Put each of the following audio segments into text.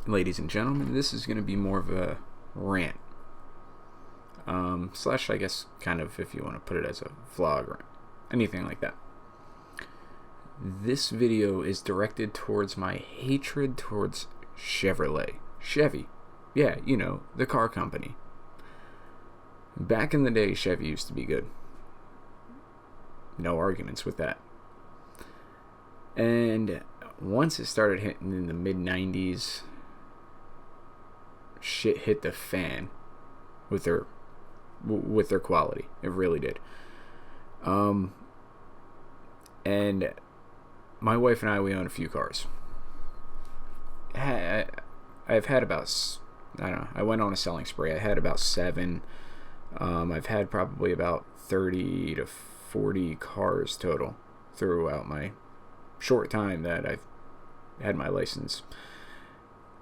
ladies and gentlemen, this is going to be more of a rant. Slash, I guess, kind of, if you want to put it as a vlog or anything like that. This video is directed towards my hatred towards Chevrolet. Chevy. Yeah, you know, the car company. Back in the day, Chevy used to be good. No arguments with that. And once it started hitting in the mid-90s, shit hit the fan with their quality. It really did. And my wife and I, we own a few cars. I've had about, I don't know, I went on a selling spree. I had about 7. I've had probably about 30 to 40 cars total throughout my short time that I've had my license.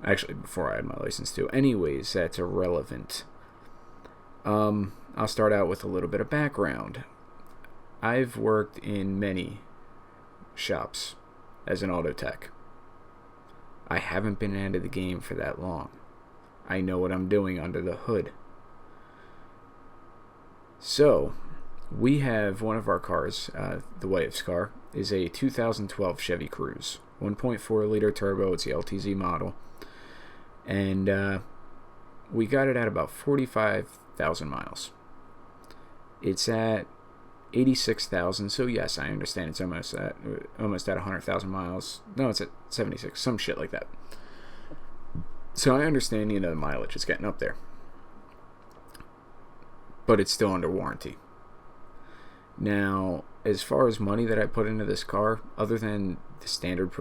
Actually, before I had my license too. Anyways, that's irrelevant. I'll start out with a little bit of background. I've worked in many shops as an auto tech. I haven't been out of the game for that long. I know what I'm doing under the hood. So, we have one of our cars, the wife's car, is a 2012 Chevy Cruze. 1.4 liter turbo, it's the LTZ model. And we got it at about 45,000 miles. It's at 86,000, so yes, I understand it's almost at 100,000 miles. No, it's at 76, some shit like that. So I understand, you know, the mileage is getting up there. But it's still under warranty. Now, as far as money that I put into this car, other than the standard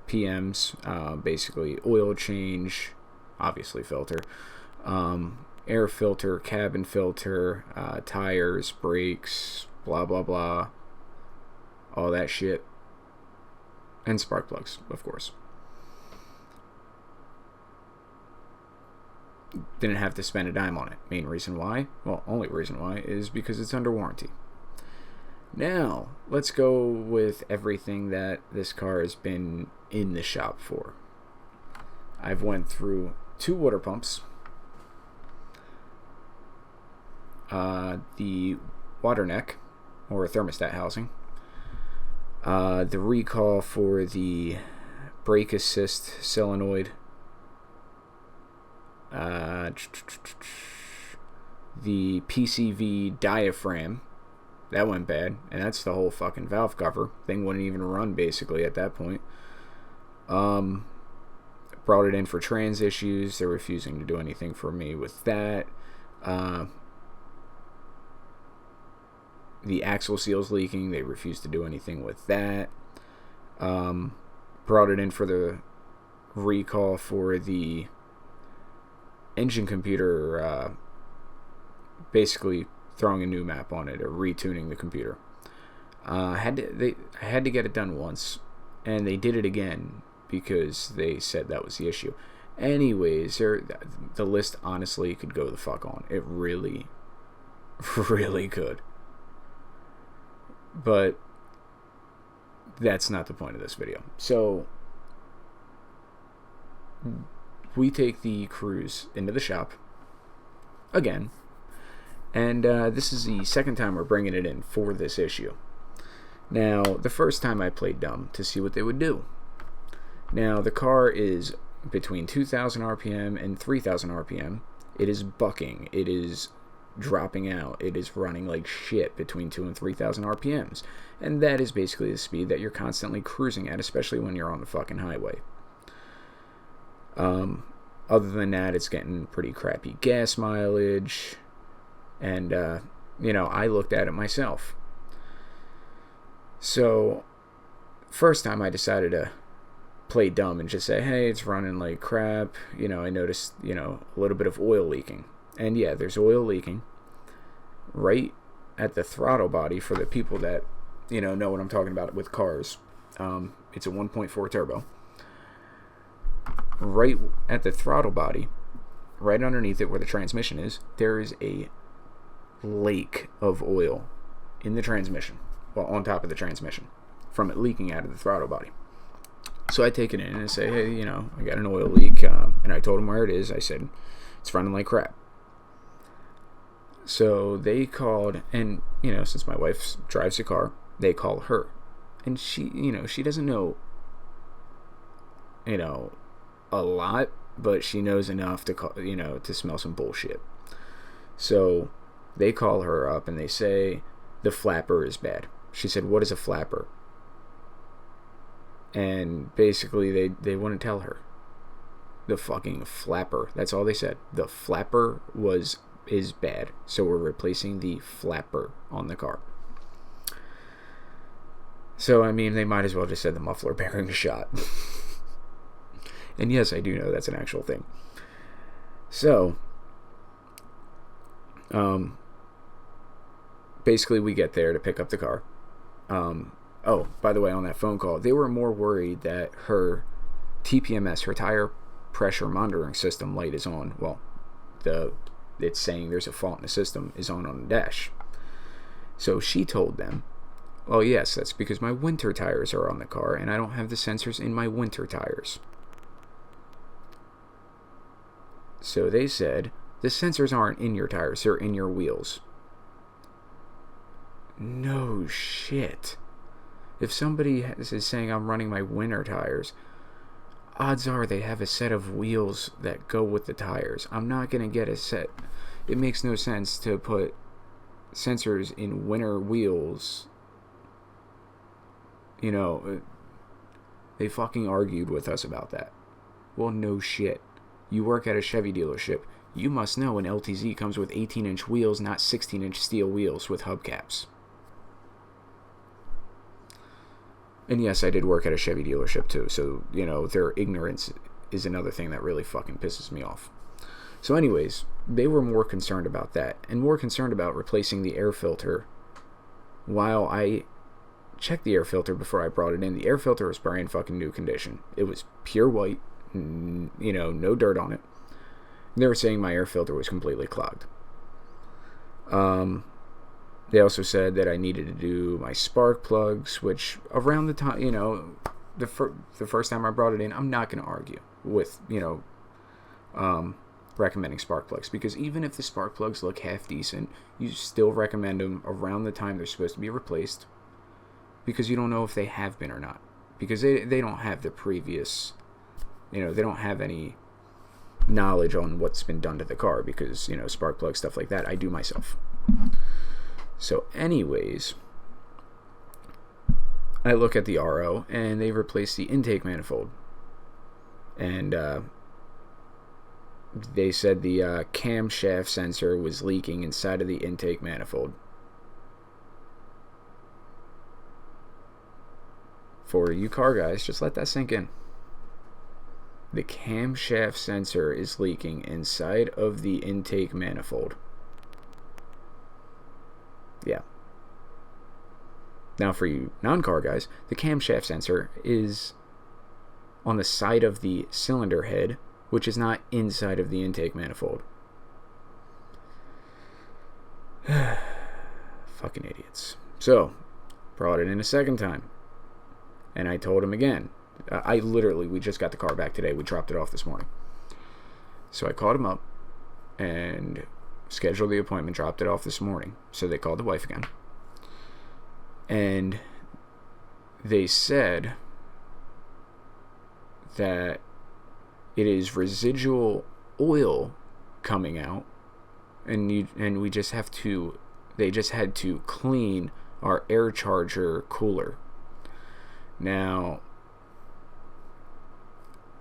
PMs, basically oil change, obviously filter, air filter, cabin filter, tires, brakes, blah blah blah, all that shit, and spark plugs, of course. Didn't have to spend a dime on it. Main reason why? Well, only reason why is because it's under warranty. Now, let's go with everything that this car has been in the shop for. I've went through 2 water pumps, the water neck, or thermostat housing, the recall for the brake assist solenoid, the PCV diaphragm, that went bad, and that's the whole fucking valve cover. Thing wouldn't even run basically at that point. Brought it in for trans issues. They're refusing to do anything for me with that. The axle seal's leaking. They refuse to do anything with that. Brought it in for the recall for the engine computer, basically throwing a new map on it or retuning the computer. I had to get it done once, and they did it again because they said that was the issue. Anyways, the list honestly could go the fuck on. It really, really could. But that's not the point of this video. So we take the Cruze into the shop again, and this is the second time we're bringing it in for this issue. Now, the first time I played dumb to see what they would do. Now, the car is between 2,000 RPM and 3,000 RPM. It is bucking. It is dropping out. It is running like shit between 2,000 and 3,000 RPMs. And that is basically the speed that you're constantly cruising at, especially when you're on the fucking highway. Other than that, it's getting pretty crappy gas mileage. And, you know, I looked at it myself. So, first time I decided to play dumb and just say, hey, it's running like crap. You know, I noticed, you know, a little bit of oil leaking. And yeah, there's oil leaking right at the throttle body for the people that, you know what I'm talking about with cars. It's a 1.4 turbo. Right at the throttle body, right underneath it where the transmission is, there is a lake of oil in the transmission. Well, on top of the transmission from it leaking out of the throttle body. So I take it in and I say, hey, I got an oil leak. And I told them where it is. I said, it's running like crap. So they called, and, since my wife drives the car, they call her. And she, she doesn't know, a lot, but she knows enough to call, to smell some bullshit. So they call her up and they say, the flapper is bad. She said, what is a flapper? And basically they wouldn't tell her. The fucking flapper. That's all they said. The flapper is bad. So we're replacing the flapper on the car. So, they might as well just said the muffler bearing shot. And yes, I do know that's an actual thing. So, basically we get there to pick up the car. Oh, by the way, on that phone call, they were more worried that her TPMS, her tire pressure monitoring system light is on. Well, it's saying there's a fault in the system is on the dash. So she told them, oh yes, that's because my winter tires are on the car and I don't have the sensors in my winter tires. So they said, the sensors aren't in your tires, they're in your wheels. No shit. If somebody is saying I'm running my winter tires, odds are they have a set of wheels that go with the tires. I'm not going to get a set. It makes no sense to put sensors in winter wheels. They fucking argued with us about that. Well, no shit. You work at a Chevy dealership. You must know an LTZ comes with 18-inch wheels, not 16-inch steel wheels with hubcaps. And yes, I did work at a Chevy dealership too, so, their ignorance is another thing that really fucking pisses me off. So anyways, they were more concerned about that, and more concerned about replacing the air filter. While I checked the air filter before I brought it in, the air filter was brand fucking new condition. It was pure white, no dirt on it. They were saying my air filter was completely clogged. They also said that I needed to do my spark plugs, which around the time, the first time I brought it in, I'm not going to argue with, recommending spark plugs. Because even if the spark plugs look half decent, you still recommend them around the time they're supposed to be replaced. Because you don't know if they have been or not. Because they don't have the previous, they don't have any knowledge on what's been done to the car. Because, spark plug stuff like that, I do myself. So anyways, I look at the RO and they replaced the intake manifold. And they said the camshaft sensor was leaking inside of the intake manifold. For you car guys, just let that sink in. The camshaft sensor is leaking inside of the intake manifold. Yeah. Now for you non-car guys, the camshaft sensor is on the side of the cylinder head, which is not inside of the intake manifold. Fucking idiots. So, brought it in a second time. And I told him again. We just got the car back today. We dropped it off this morning. So I called him up and scheduled the appointment, dropped it off this morning. So they called the wife again. And they said that it is residual oil coming out, and we just have to, they just had to clean our air charger cooler. Now,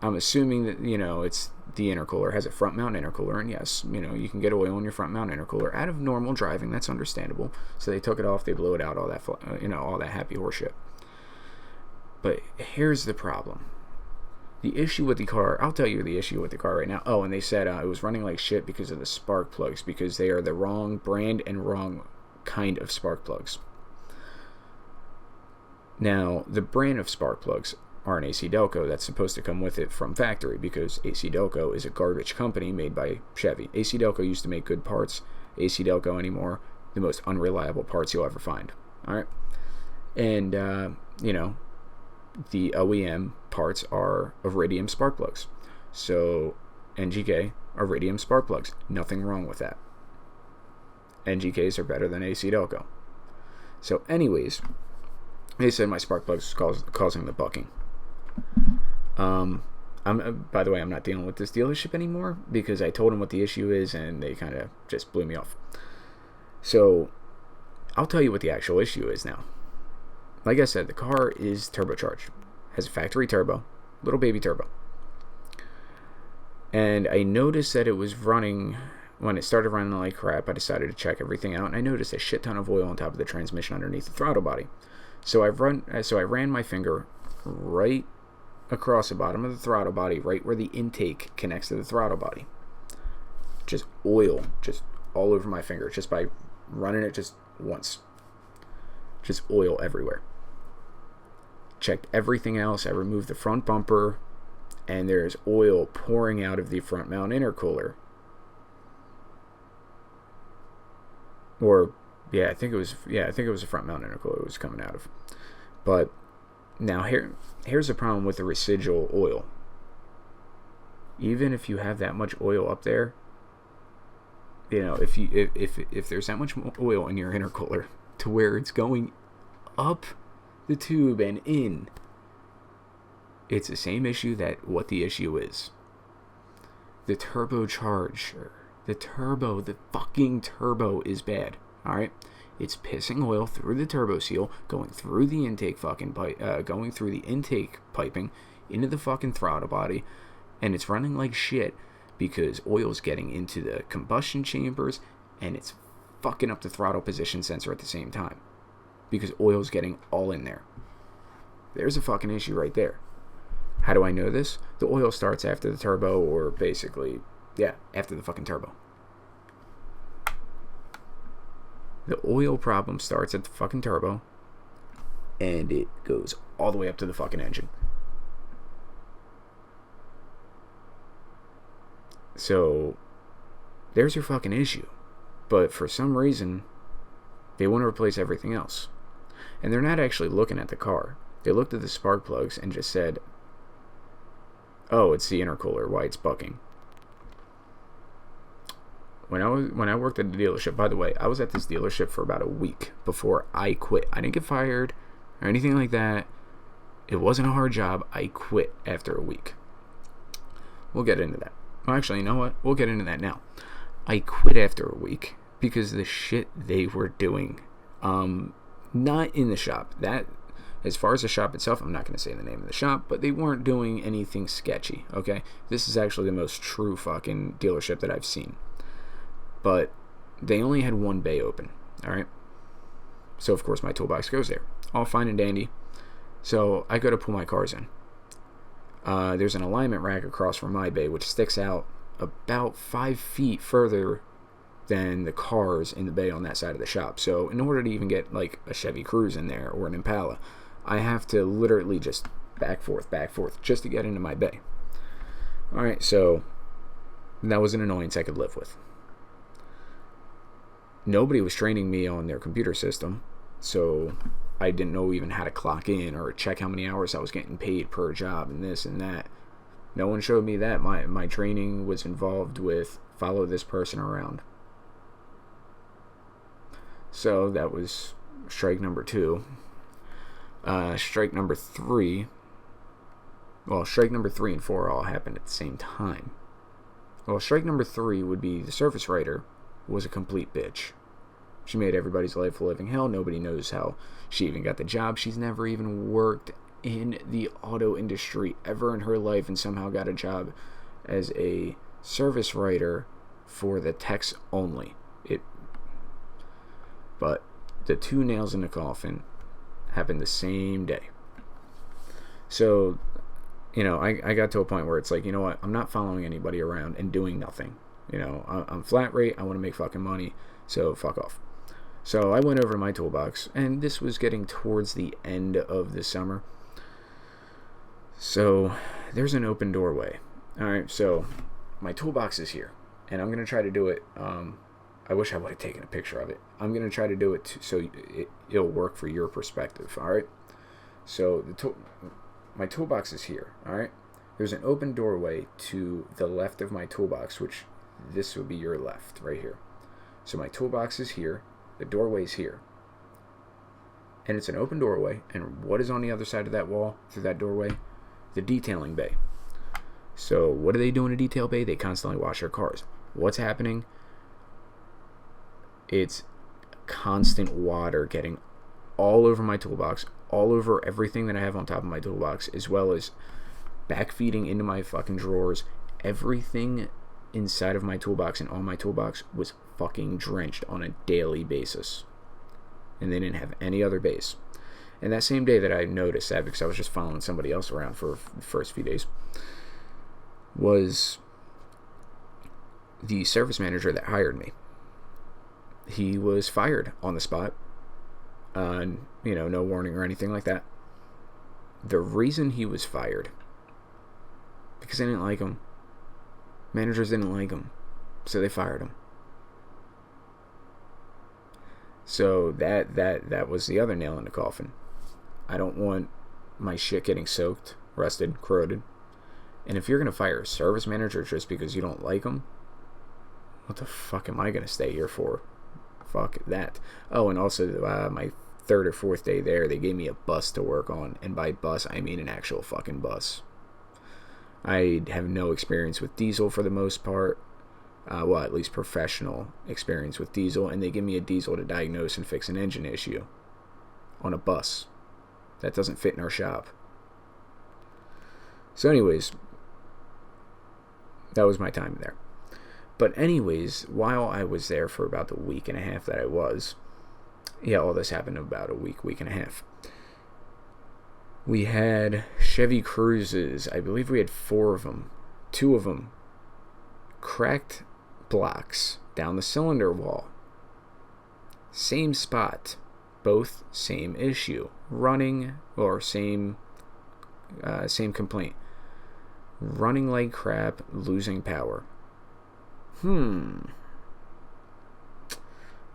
I'm assuming that, it's the intercooler, has a front mount intercooler, and yes, you can get oil in your front mount intercooler out of normal driving. That's understandable. So they took it off, they blew it out, all that, all that happy horseshit. But here's the problem. The issue with the car, I'll tell you the issue with the car right now. Oh, and they said it was running like shit because of the spark plugs, because they are the wrong brand and wrong kind of spark plugs. Now, the brand of spark plugs are an AC Delco that's supposed to come with it from factory, because AC Delco is a garbage company made by Chevy. AC Delco used to make good parts. AC Delco anymore, the most unreliable parts you'll ever find. Alright? And, the OEM parts are Iridium spark plugs. So NGK, Iridium spark plugs. Nothing wrong with that. NGKs are better than AC Delco. So anyways, they said my spark plugs was causing the bucking. By the way, I'm not dealing with this dealership anymore because I told them what the issue is and they kind of just blew me off. So I'll tell you what the actual issue is now. Like I said, the car is turbocharged. Has a factory turbo, little baby turbo. And I noticed that it was running, when it started running like crap, I decided to check everything out, and I noticed a shit ton of oil on top of the transmission underneath the throttle body. So I ran my finger right across the bottom of the throttle body, right where the intake connects to the throttle body. Just oil, just all over my finger, just by running it just once. Just oil everywhere. Checked everything else. I removed the front bumper, and there's oil pouring out of the front mount intercooler. Or I think it was a front mount intercooler it was coming out of. But now here's the problem with the residual oil. Even if you have that much oil up there, if there's that much oil in your intercooler to where it's going up the tube and in, it's the same issue that what the issue is. The turbocharger, the fucking turbo is bad. All right, it's pissing oil through the turbo seal, going through the intake going through the intake piping into the fucking throttle body, and it's running like shit because oil's getting into the combustion chambers and it's fucking up the throttle position sensor at the same time because oil's getting all in there. There's a fucking issue right there. How do I know this? The oil starts after the turbo, or basically, after the fucking turbo. The oil problem starts at the fucking turbo, and it goes all the way up to the fucking engine. So, there's your fucking issue. But for some reason, they want to replace everything else. And they're not actually looking at the car. They looked at the spark plugs and just said, oh, it's the intercooler, why it's bucking. When I worked at the dealership, by the way, I was at this dealership for about a week before I quit. I didn't get fired or anything like that. It wasn't a hard job. I quit after a week. We'll get into that. Well, actually, you know what? We'll get into that now. I quit after a week because the shit they were doing, not in the shop. That, as far as the shop itself, I'm not going to say the name of the shop, but they weren't doing anything sketchy, okay? This is actually the most true fucking dealership that I've seen. But they only had one bay open, all right? So, of course, my toolbox goes there. All fine and dandy. So, I go to pull my cars in. There's an alignment rack across from my bay, which sticks out about 5 feet further than the cars in the bay on that side of the shop. So, in order to even get, like, a Chevy Cruze in there or an Impala, I have to literally just back forth, just to get into my bay. All right, so that was an annoyance I could live with. Nobody was training me on their computer system, so I didn't know even how to clock in or check how many hours I was getting paid per job and this and that. No one showed me that. My training was involved with follow this person around. So that was strike number 2. Strike number 3. Well, strike number 3 and 4 all happened at the same time. Well, strike number 3 would be the service writer was a complete bitch. She made everybody's life a living hell. Nobody knows how she even got the job. She's never even worked in the auto industry ever in her life and somehow got a job as a service writer for the techs only. But the 2 nails in the coffin happened the same day. So, I got to a point where it's like, you know what? I'm not following anybody around and doing nothing. I'm flat rate. I want to make fucking money. So, fuck off. So, I went over to my toolbox, and this was getting towards the end of the summer. So, there's an open doorway. Alright, so, my toolbox is here, and I'm going to try to do it. I wish I would have taken a picture of it. I'm going to try to do it so it'll work for your perspective, alright? So my toolbox is here, all right? There's an open doorway to the left of my toolbox, which this would be your left, right here. So my toolbox is here, the doorway's here. And it's an open doorway, and what is on the other side of that wall, through that doorway? The detailing bay. So what do they do in a detail bay? They constantly wash their cars. What's happening? It's constant water getting all over my toolbox, all over everything that I have on top of my toolbox, as well as backfeeding into my fucking drawers. Everything inside of my toolbox and on my toolbox was fucking drenched on a daily basis. And they didn't have any other bays. And that same day that I noticed that, because I was just following somebody else around for the first few days, was the service manager that hired me. He was fired on the spot. No warning or anything like that. The reason he was fired, because they didn't like him. Managers didn't like him, so they fired him. So that was the other nail in the coffin. I don't want my shit getting soaked, rusted, corroded. And if you're going to fire a service manager just because you don't like them, what the fuck am I going to stay here for? Fuck that. Oh, and also my third or fourth day there, they gave me a bus to work on. And by bus, I mean an actual fucking bus. I have no experience with diesel for the most part. At least professional experience with diesel. And they give me a diesel to diagnose and fix an engine issue on a bus. That doesn't fit in our shop. So anyways, that was my time there. But anyways, while I was there for about the week and a half that I was, all this happened in about a week and a half. We had Chevy Cruzes. I believe we had 4 of them. 2 of them cracked blocks down the cylinder wall. Same spot. Both same issue. Running, or same complaint. Running like crap, losing power.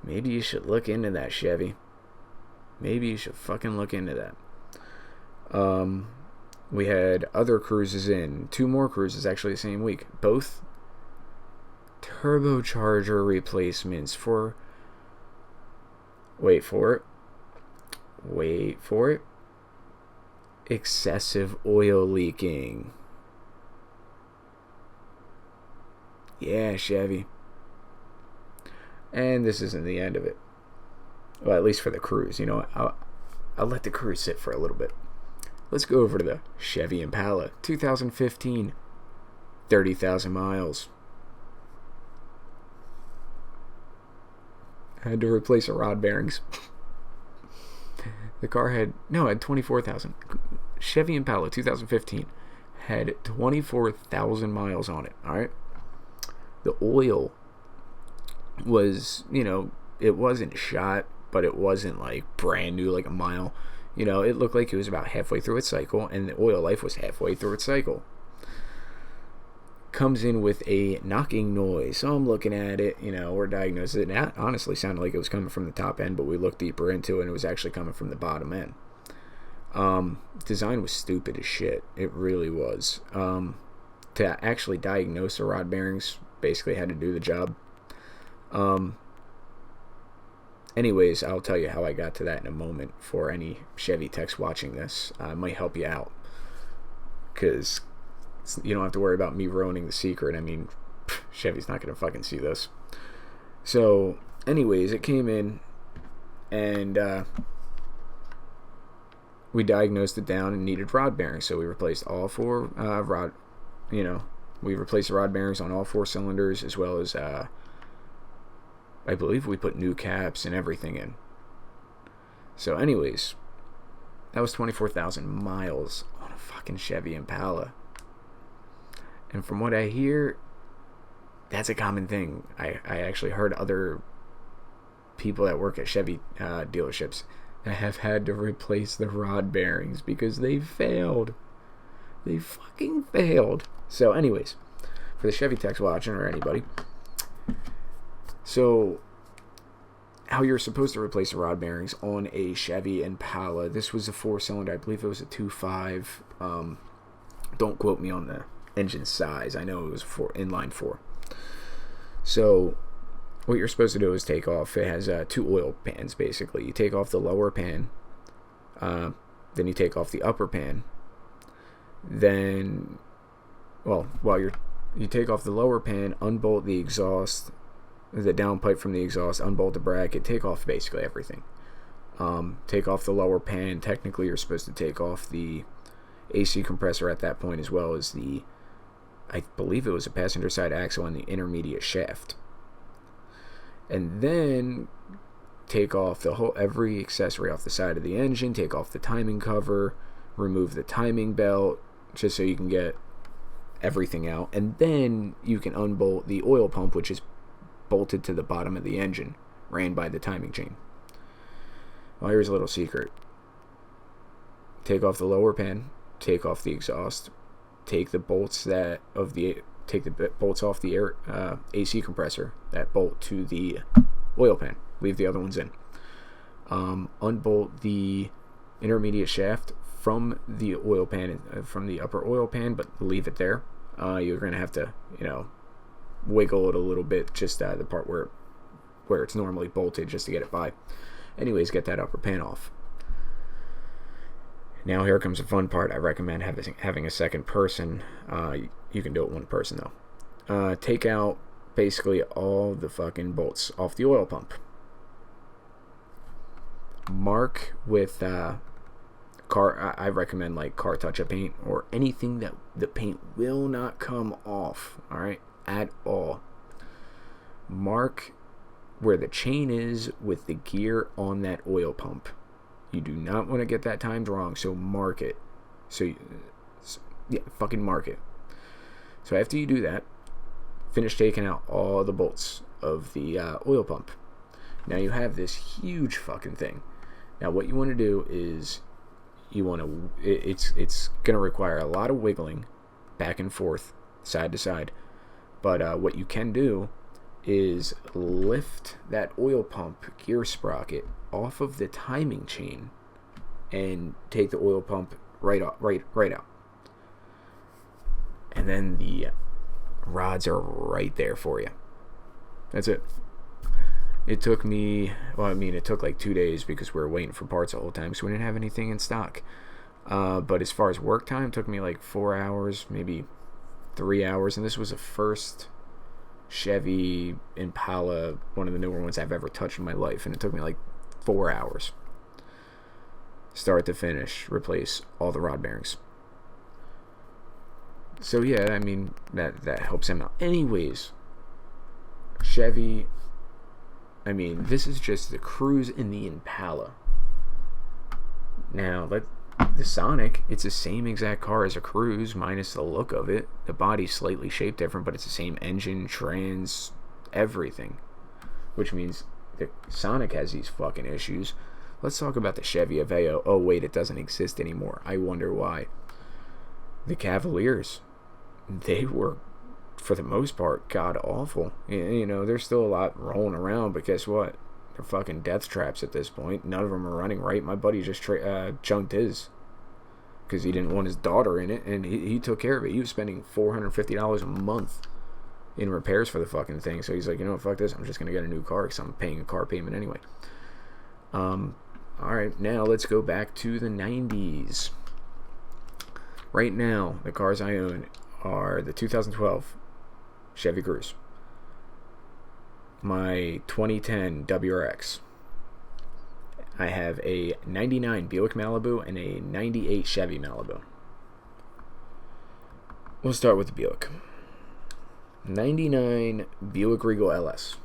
Maybe you should look into that, Chevy. Maybe you should fucking look into that. We had other Cruzes in. 2 more Cruzes actually the same week. Both turbocharger replacements for... Wait for it. Excessive oil leaking. Yeah, Chevy. And this isn't the end of it. Well, at least for the Cruze. You know, I'll let the Cruze sit for a little bit. Let's go over to the Chevy Impala. 2015. 30,000 miles. I had to replace the rod bearings. The car had 24,000. Chevy Impala 2015 had 24,000 miles on it. Alright? The oil was, it wasn't shot, but it wasn't like brand new, like a mile. It looked like it was about halfway through its cycle, and the oil life was halfway through its cycle. Comes in with a knocking noise. So I'm looking at it, we're diagnosing it. And it honestly sounded like it was coming from the top end, but we looked deeper into it, and it was actually coming from the bottom end. Design was stupid as shit. It really was. To actually diagnose the rod bearings, basically had to do the job. Anyways, I'll tell you how I got to that in a moment. For any Chevy techs watching this, it might help you out, because you don't have to worry about me ruining the secret. I mean, Chevy's not gonna fucking see this. So anyways, it came in, and we diagnosed it down and needed rod bearings, so we replaced all 4 we replaced the rod bearings on all 4 cylinders, as well as I believe we put new caps and everything in. So anyways, that was 24,000 miles on a fucking Chevy Impala. And from what I hear, that's a common thing. I actually heard other people that work at Chevy dealerships that have had to replace the rod bearings because they failed. They fucking failed. So anyways, for the Chevy techs watching, or anybody, so how you're supposed to replace the rod bearings on a Chevy Impala. This was a 4-cylinder. I believe it was a 2.5. Don't quote me on the engine size. I know it was inline 4. So what you're supposed to do is take off. It has 2 oil pans, basically. You take off the lower pan. Then you take off the upper pan. Then, well, while you take off the lower pan, unbolt the exhaust, the downpipe from the exhaust, unbolt the bracket, take off basically everything. Take off the lower pan. Technically, you're supposed to take off the AC compressor at that point, as well as the, I believe it was a passenger side axle and the intermediate shaft. And then take off every accessory off the side of the engine, take off the timing cover, remove the timing belt, just so you can get everything out. And then you can unbolt the oil pump, which is bolted to the bottom of the engine, ran by the timing chain. Well, here's a little secret. Take off the lower pan, take off the exhaust, take the bolts off the AC compressor that bolt to the oil pan. Leave the other ones in. Unbolt the intermediate shaft from the oil pan, from the upper oil pan, but leave it there. You're going to have to, wiggle it a little bit, just the part where it's normally bolted, just to get it by. Anyways, get that upper pan off. Now here comes the fun part. I recommend having a second person. You can do it one person though. Take out basically all the fucking bolts off the oil pump. Mark with I recommend like car touch-up paint or anything that the paint will not come off. All right, at all. Mark where the chain is with the gear on that oil pump. You do not want to get that timed wrong, so mark it. Fucking mark it. So after you do that, finish taking out all the bolts of the oil pump. Now you have this huge fucking thing. Now what you want to do is it's going to require a lot of wiggling back and forth, side to side. But what you can do is lift that oil pump gear sprocket off of the timing chain and take the oil pump right out. And then the rods are right there for you. That's it. It took me, it took like 2 days because we were waiting for parts the whole time, so we didn't have anything in stock. But as far as work time, it took me like 4 hours, maybe 3 hours, and this was the first Chevy Impala, one of the newer ones I've ever touched in my life, and it took me like 4 hours, start to finish, replace all the rod bearings. So yeah, that helps him out. Anyways, Chevy, this is just the Cruze in the Impala. Now, the Sonic, it's the same exact car as a Cruze, minus the look of it. The body's slightly shaped different, but it's the same engine, trans, everything. Which means the Sonic has these fucking issues. Let's talk about the Chevy Aveo. Oh wait, it doesn't exist anymore. I wonder why. The Cavaliers, they were, for the most part, god awful. There's still a lot rolling around, but guess what? They're fucking death traps at this point. None of them are running right. My buddy just junked his because he didn't want his daughter in it, and he took care of it. He was spending $450 a month in repairs for the fucking thing. So he's like, fuck this. I'm just gonna get a new car because I'm paying a car payment anyway. All right, now let's go back to the 90s. Right now, the cars I own are the 2012 Chevy Cruze, my 2010 WRX. I have a 99 Buick Malibu and a 98 Chevy Malibu. We'll start with the Buick. 99 Buick Regal LS.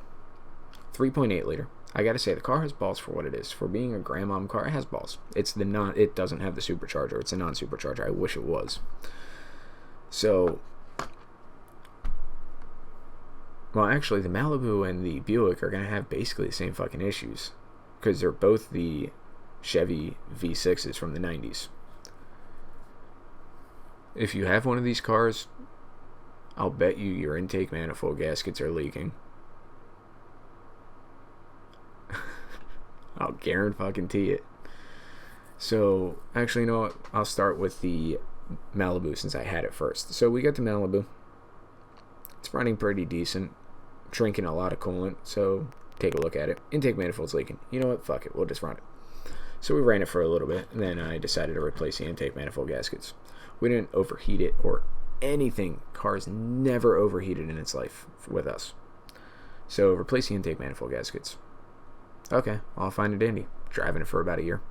3.8 liter. I gotta say, the car has balls for what it is. For being a grandmom car, it has balls. It doesn't have the supercharger. It's a non-supercharger. I wish it was. So, well, actually, the Malibu and the Buick are going to have basically the same fucking issues because they're both the Chevy V6s from the 90s. If you have one of these cars, I'll bet you your intake manifold gaskets are leaking. I'll guarantee it. So, actually, you know what? I'll start with the Malibu since I had it first. So, we got the Malibu. It's running pretty decent. Drinking a lot of coolant. So, take a look at it. Intake manifold's leaking. You know what? Fuck it. We'll just run it. So, we ran it for a little bit. And then I decided to replace the intake manifold gaskets. We didn't overheat it or anything. Car's never overheated in its life with us. So, replace the intake manifold gaskets. Okay, I'll find it dandy. Driving it for about a year.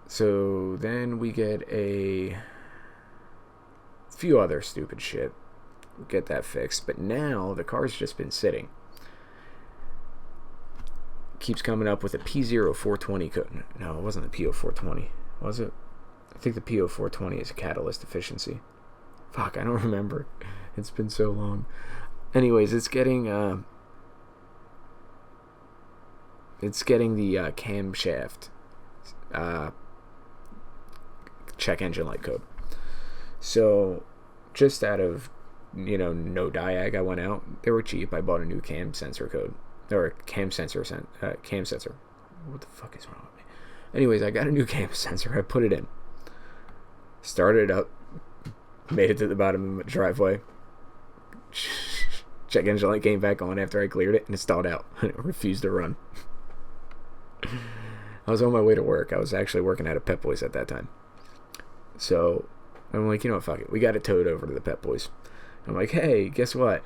So then we get a few other stupid shit. We'll get that fixed. But now the car's just been sitting. Keeps coming up with a P0420 code. No, it wasn't the P0420. Was it? I think the P0420 is a catalyst efficiency. Fuck, I don't remember. It's been so long. Anyways, it's getting the camshaft check engine light code. So just out of no diag, I went out. They were cheap. I bought a new cam sensor code or cam sensor. What the fuck is wrong with me? Anyways, I got a new cam sensor. I put it in. Started it up. Made it to the bottom of the driveway. Check engine light came back on after I cleared it, and it stalled out. It refused to run. I was on my way to work. I was actually working at a Pep Boys at that time. So I'm like, you know what, fuck it. We got it towed over to the Pep Boys. I'm like, hey, guess what?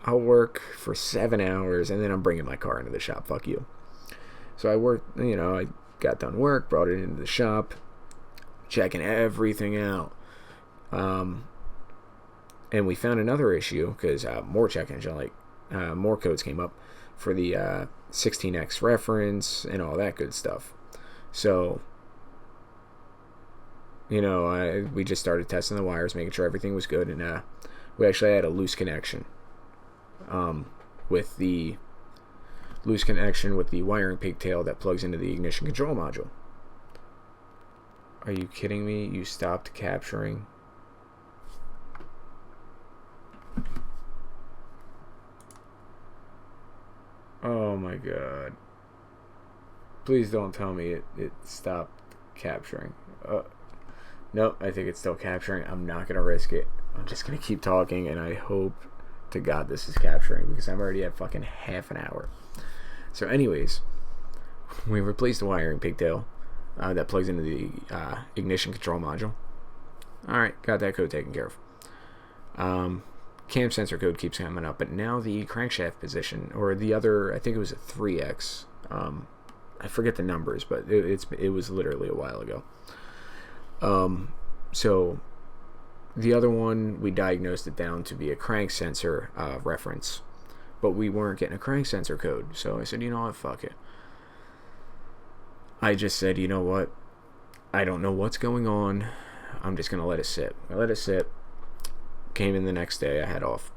I'll work for 7 hours, and then I'm bringing my car into the shop. Fuck you. So I worked, I got done work, brought it into the shop, checking everything out. And we found another issue because more check engine light, more codes came up for the 16x reference and all that good stuff. So, we just started testing the wires, making sure everything was good, and we actually had a loose connection with the wiring pigtail that plugs into the ignition control module. Are you kidding me? You stopped capturing? Oh my god. Please don't tell me it stopped capturing. Nope, I think it's still capturing. I'm not going to risk it. I'm just going to keep talking, and I hope to God this is capturing because I'm already at fucking half an hour. So anyways, we replaced the wiring pigtail that plugs into the ignition control module. Alright, got that code taken care of. Cam sensor code keeps coming up, but now the crankshaft position, or the other, I think it was a 3X. I forget the numbers, but it was literally a while ago. So the other one, we diagnosed it down to be a crank sensor reference, but we weren't getting a crank sensor code. So I said, you know what, fuck it. I just said, you know what, I don't know what's going on. I'm just going to let it sit. I let it sit. Came in the next day, I had off.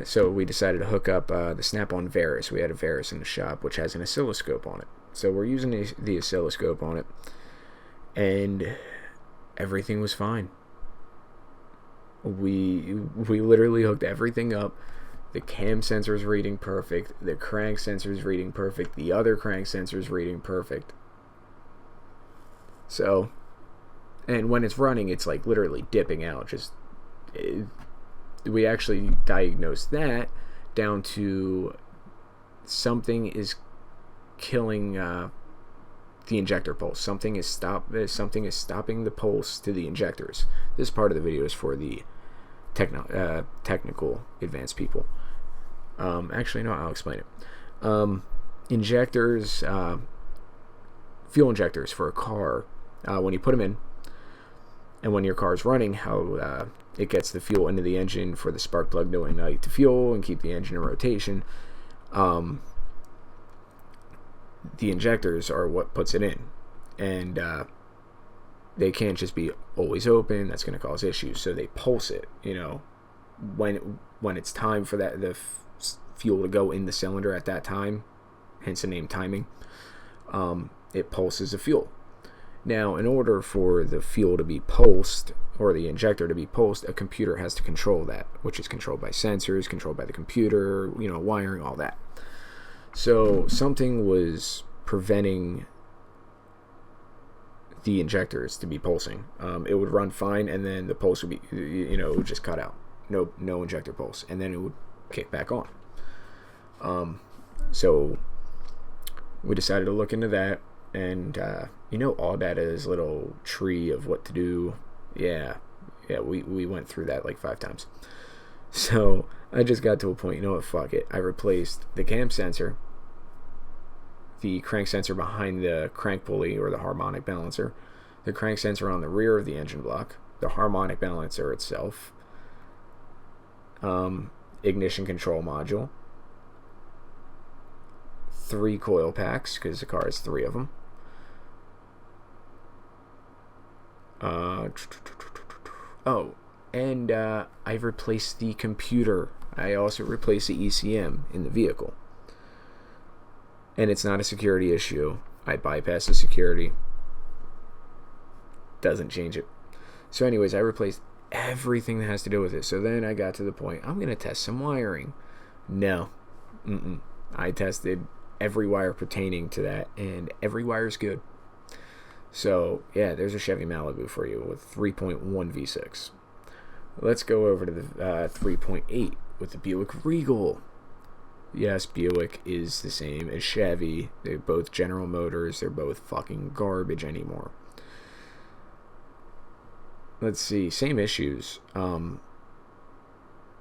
So we decided to hook up the Snap-on Varus. We had a Varus in the shop, which has an oscilloscope on it. So we're using the oscilloscope on it, and everything was fine. We literally hooked everything up. The cam sensor's reading perfect. The crank sensor's reading perfect. The other crank sensor's reading perfect. So, and when it's running, it's like literally dipping out. We actually diagnosed that down to something is killing the injector pulse. Something is stopping the pulse to the injectors. This part of the video is for the technical advanced people. Actually, no, I'll explain it. Injectors, fuel injectors for a car, when you put them in, and when your car's running, how it gets the fuel into the engine for the spark plug to ignite the fuel and keep the engine in rotation. The injectors are what puts it in, and they can't just be always open. That's going to cause issues. So they pulse it. When it's time for the fuel to go in the cylinder at that time, hence the name timing. It pulses the fuel. Now, in order for the fuel to be pulsed, or the injector to be pulsed, a computer has to control that, which is controlled by sensors, controlled by the computer, wiring, all that. So something was preventing the injectors to be pulsing. It would run fine, and then the pulse would be, it would just cut out. No injector pulse, and then it would kick back on. So we decided to look into that, and AuData's little tree of what to do. Yeah, we went through that like 5 times. So I just got to a point, fuck it. I replaced the cam sensor, the crank sensor behind the crank pulley or the harmonic balancer, the crank sensor on the rear of the engine block, the harmonic balancer itself, ignition control module, 3 coil packs, because the car has 3 of them. And I've replaced the computer. I also replaced the ECM in the vehicle. And it's not a security issue. I bypassed the security. Doesn't change it. So anyways, I replaced everything that has to do with it. So then I got to the point, I'm going to test some wiring. No. I tested every wire pertaining to that, and every wire is good. So, yeah, there's a Chevy Malibu for you with 3.1 V6. Let's go over to the 3.8 with the Buick Regal. Yes, Buick is the same as Chevy. They're both General Motors. They're both fucking garbage anymore. Let's see, same issues.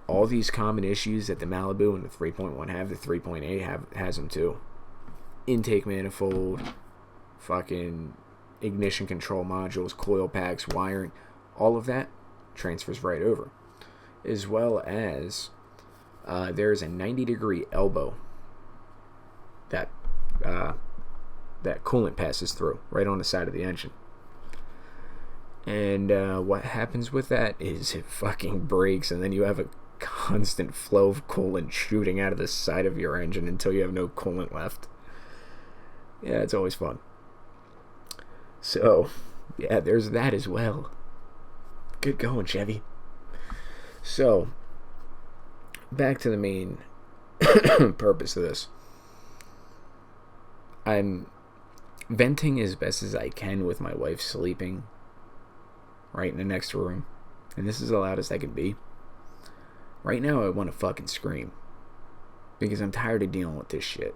All these common issues that the Malibu and the 3.1 have, the 3.8 has them too. Intake manifold, fucking ignition control modules, coil packs, wiring, all of that transfers right over. As well as there's a 90-degree elbow that coolant passes through right on the side of the engine. And what happens with that is it fucking breaks, and then you have a constant flow of coolant shooting out of the side of your engine until you have no coolant left. Yeah, it's always fun. So, yeah, there's that as well. Good going, Chevy. So, back to the main purpose of this. I'm venting as best as I can with my wife sleeping right in the next room. And this is the loudest I can be. Right now, I want to fucking scream. Because I'm tired of dealing with this shit.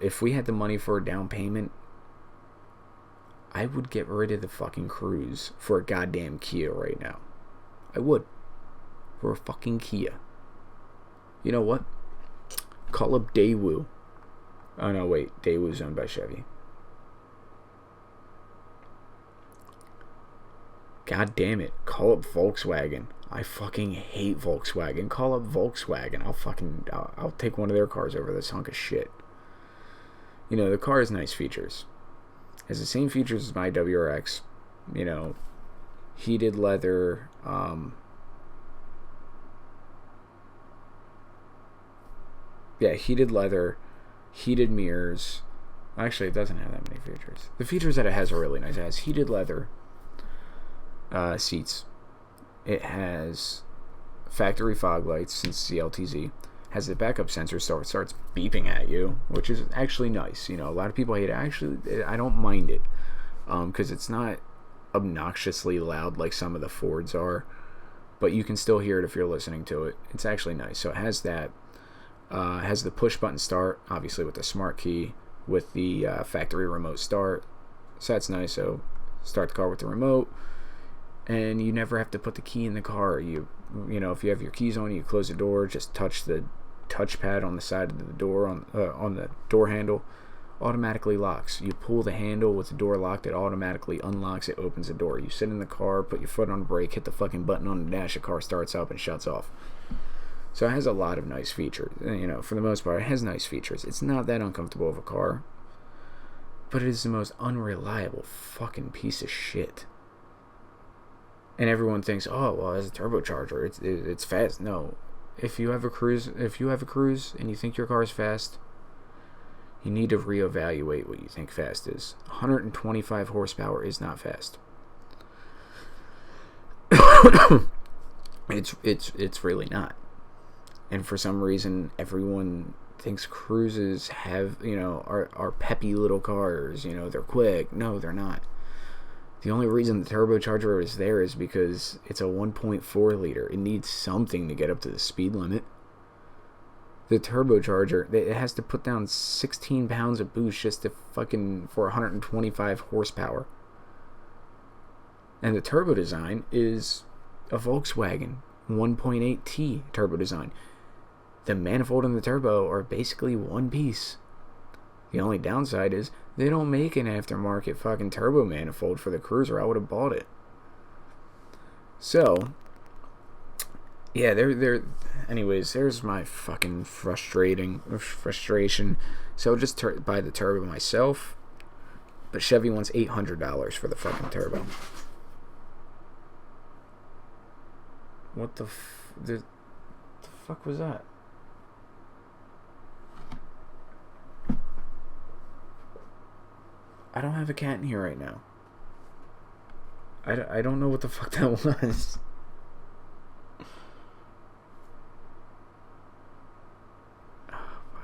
If we had the money for a down payment, I would get rid of the fucking Cruise for a goddamn Kia right now. I would. For a fucking Kia. You know what? Call up Daewoo. Oh no, wait. Daewoo's owned by Chevy. God damn it. Call up Volkswagen. I fucking hate Volkswagen. Call up Volkswagen. I'll take one of their cars over this hunk of shit. The car has nice features. Has the same features as my WRX. Heated leather. Heated leather. Heated mirrors. Actually, it doesn't have that many features. The features that it has are really nice. It has heated leather seats. It has factory fog lights since the LTZ. Has the backup sensor, so it starts beeping at you, which is actually nice. A lot of people hate it. Actually, I don't mind it because it's not obnoxiously loud like some of the Fords are, but you can still hear it if you're listening to it. It's actually nice. So it has that. Has the push button start, obviously with the smart key, with the factory remote start. So that's nice. So start the car with the remote, and you never have to put the key in the car. If you have your keys on, you close the door, just touch the touchpad on the side of the door on the door handle, automatically locks. You pull the handle with the door locked, it automatically unlocks, it opens the door. You sit in the car, put your foot on the brake, hit the fucking button on the dash, the car starts up and shuts off. So it has a lot of nice features. For the most part, it has nice features. It's not that uncomfortable of a car, but it is the most unreliable fucking piece of shit. And everyone thinks, oh, well, it's a turbocharger, it's fast. No, if you have a Cruise and you think your car is fast, you need to reevaluate what you think fast is. 125 horsepower is not fast. It's really not. And for some reason, everyone thinks Cruzes have, are peppy little cars. They're quick. No, they're not. The only reason the turbocharger is there is because it's a 1.4 liter. It needs something to get up to the speed limit. The turbocharger, it has to put down 16 pounds of boost just for 125 horsepower. And the turbo design is a Volkswagen 1.8T turbo design. The manifold and the turbo are basically one piece. The only downside is they don't make an aftermarket fucking turbo manifold for the Cruiser. I would have bought it. So, yeah, anyways, there's my fucking frustration. So just buy the turbo myself. But Chevy wants $800 for the fucking turbo. What the fuck was that? I don't have a cat in here right now. I don't know what the fuck that was.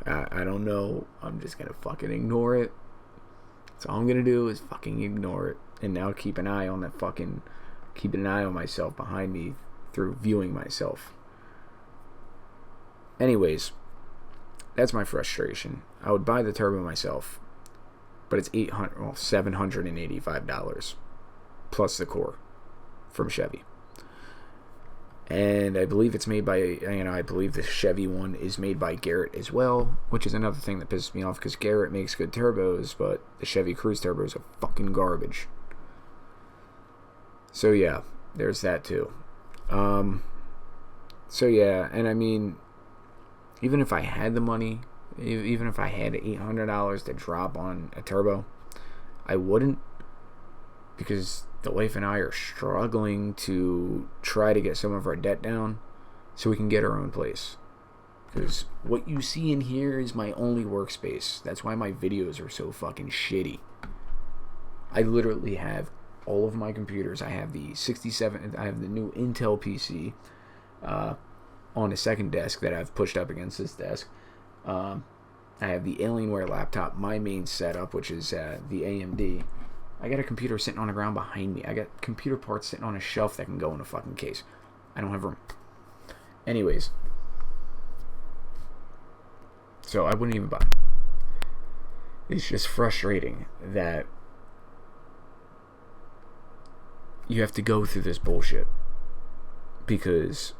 I don't know. I'm just gonna fucking ignore it. That's all I'm gonna do is fucking ignore it. And now keep an eye on myself behind me through viewing myself. Anyways, that's my frustration. I would buy the turbo myself, but it's $785 plus the core from Chevy. And I believe it's made by, I believe the Chevy one is made by Garrett as well, which is another thing that pisses me off because Garrett makes good turbos, but the Chevy Cruze turbos are fucking garbage. So yeah, there's that too. So yeah, and I mean, even if I had the money, even if I had $800 to drop on a turbo, I wouldn't, because the wife and I are struggling to try to get some of our debt down so we can get our own place. Because what you see in here is my only workspace. That's why my videos are so fucking shitty. I literally have all of my computers. I have the 67, I have the new Intel PC on a second desk that I've pushed up against this desk. I have the Alienware laptop, my main setup, which is the AMD. I got a computer sitting on the ground behind me. I got computer parts sitting on a shelf that can go in a fucking case. I don't have room. Anyways. So I wouldn't even buy. It's just frustrating that you have to go through this bullshit. Because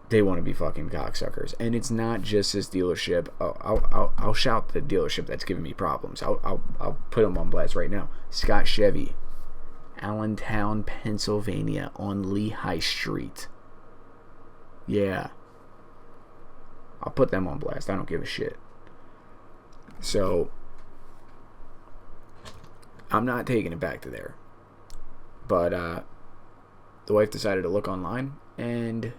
they want to be fucking cocksuckers. And it's not just this dealership. I'll shout the dealership that's giving me problems. I'll put them on blast right now. Scott Chevy, Allentown, Pennsylvania, on Lehigh Street. Yeah. I'll put them on blast. I don't give a shit. So, I'm not taking it back to there. But, the wife decided to look online, and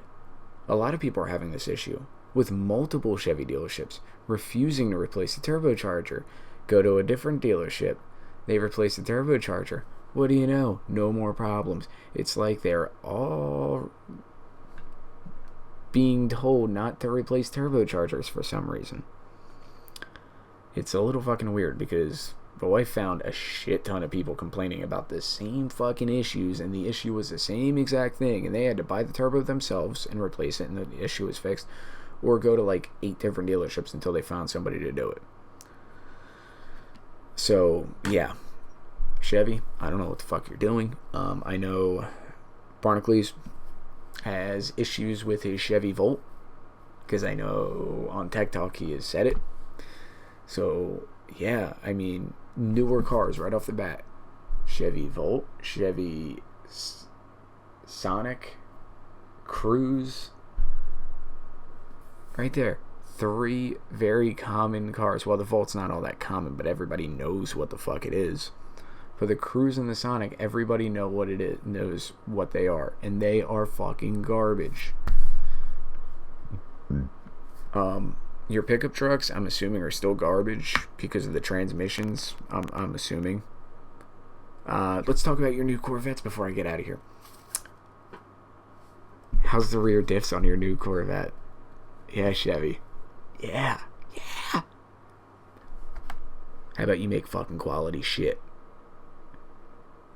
a lot of people are having this issue with multiple Chevy dealerships refusing to replace the turbocharger. Go to a different dealership, they replace the turbocharger. What do you know? No more problems. It's like they're all being told not to replace turbochargers for some reason. It's a little fucking weird because the wife found a shit ton of people complaining about the same fucking issues, and the issue was the same exact thing, and they had to buy the turbo themselves and replace it, and the issue was fixed, or go to like 8 different dealerships until they found somebody to do it. So yeah, Chevy, I don't know what the fuck you're doing. I know Barnacules has issues with his Chevy Volt, because I know on Tech Talk he has said it. So yeah, I mean, newer cars right off the bat. Chevy Volt, Chevy Sonic, Cruze. Right there. 3 very common cars. Well, the Volt's not all that common, but everybody knows what the fuck it is. For the Cruze and the Sonic, everybody knows what they are. And they are fucking garbage. Your pickup trucks, I'm assuming, are still garbage because of the transmissions. I'm assuming. Let's talk about your new Corvettes before I get out of here. How's the rear diffs on your new Corvette? Yeah, Chevy. Yeah. Yeah. How about you make fucking quality shit?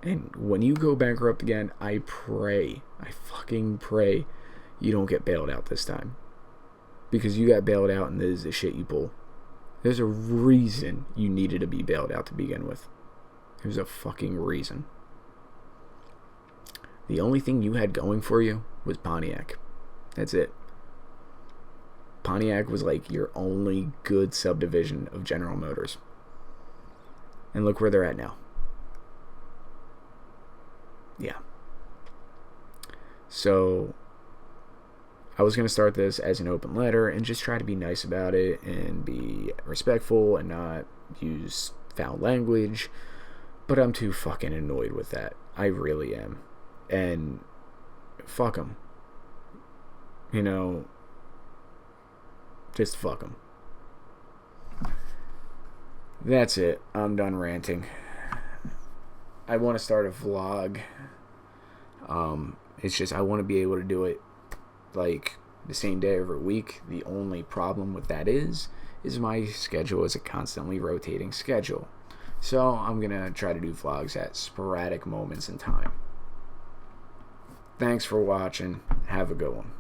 And when you go bankrupt again, I fucking pray you don't get bailed out this time. Because you got bailed out and this is the shit you pull. There's a reason you needed to be bailed out to begin with. There's a fucking reason. The only thing you had going for you was Pontiac. That's it. Pontiac was like your only good subdivision of General Motors. And look where they're at now. Yeah. So I was going to start this as an open letter and just try to be nice about it and be respectful and not use foul language. But I'm too fucking annoyed with that. I really am. And fuck them. You know, just fuck them. That's it. I'm done ranting. I want to start a vlog. It's just I want to be able to do it like the same day every week. The only problem with that is my schedule is a constantly rotating schedule. So I'm going to try to do vlogs at sporadic moments in time. Thanks for watching. Have a good one.